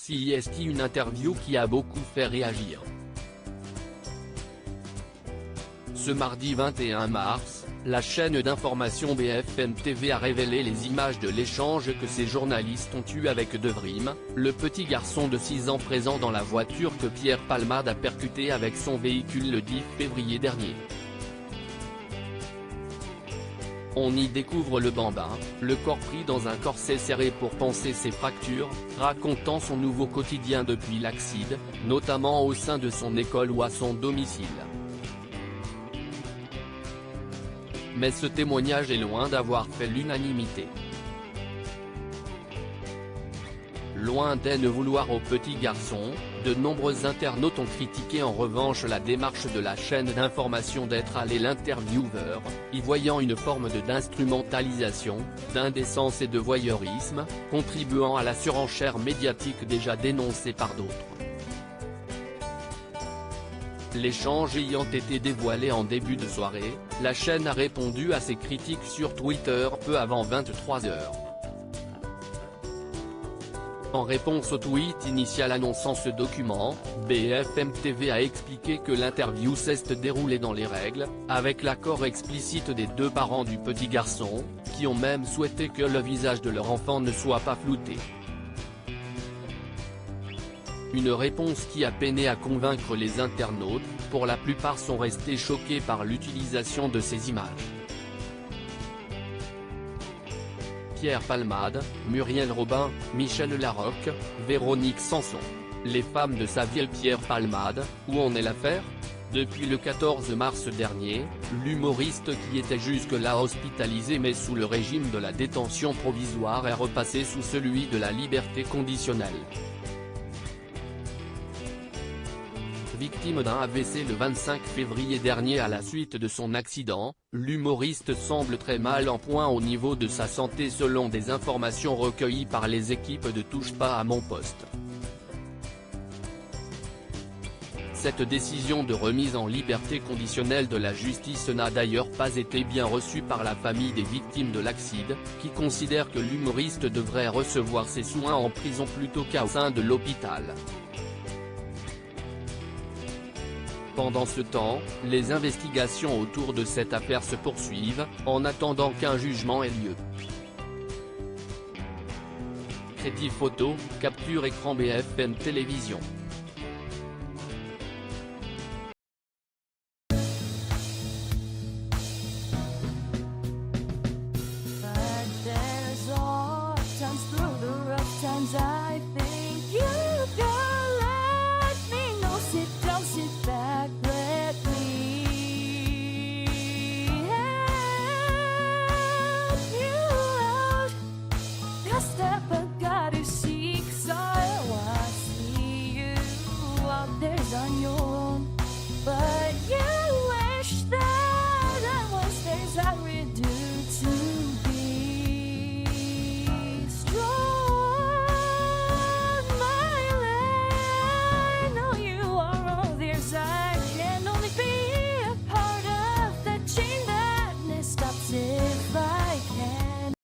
CIST, une interview qui a beaucoup fait réagir. Ce mardi 21 mars, la chaîne d'information BFM TV a révélé les images de l'échange que ces journalistes ont eu avec Devrim, le petit garçon de 6 ans présent dans la voiture que Pierre Palmade a percuté avec son véhicule le 10 février dernier. On y découvre le bambin, le corps pris dans un corset serré pour panser ses fractures, racontant son nouveau quotidien depuis l'accident, notamment au sein de son école ou à son domicile. Mais ce témoignage est loin d'avoir fait l'unanimité. Loin de vouloir au petit garçon, de nombreux internautes ont critiqué en revanche la démarche de la chaîne d'information d'être allé l'intervieweur, y voyant une forme d'instrumentalisation, d'indécence et de voyeurisme, contribuant à la surenchère médiatique déjà dénoncée par d'autres. L'échange ayant été dévoilé en début de soirée, la chaîne a répondu à ces critiques sur Twitter peu avant 23 h. En réponse au tweet initial annonçant ce document, BFM TV a expliqué que l'interview s'est déroulée dans les règles, avec l'accord explicite des deux parents du petit garçon, qui ont même souhaité que le visage de leur enfant ne soit pas flouté. Une réponse qui a peiné à convaincre les internautes, pour la plupart sont restés choqués par l'utilisation de ces images. Pierre Palmade, Muriel Robin, Michel Larocque, Véronique Sanson. Les femmes de sa vie. Pierre Palmade, où en est l'affaire ? Depuis le 14 mars dernier, l'humoriste qui était jusque-là hospitalisé mais sous le régime de la détention provisoire est repassé sous celui de la liberté conditionnelle. Victime d'un AVC le 25 février dernier à la suite de son accident, l'humoriste semble très mal en point au niveau de sa santé selon des informations recueillies par les équipes de Touche pas à mon poste. Cette décision de remise en liberté conditionnelle de la justice n'a d'ailleurs pas été bien reçue par la famille des victimes de l'accident, qui considère que l'humoriste devrait recevoir ses soins en prison plutôt qu'au sein de l'hôpital. Pendant ce temps, les investigations autour de cette affaire se poursuivent, en attendant qu'un jugement ait lieu. Crédit photo, capture écran BFM Télévision.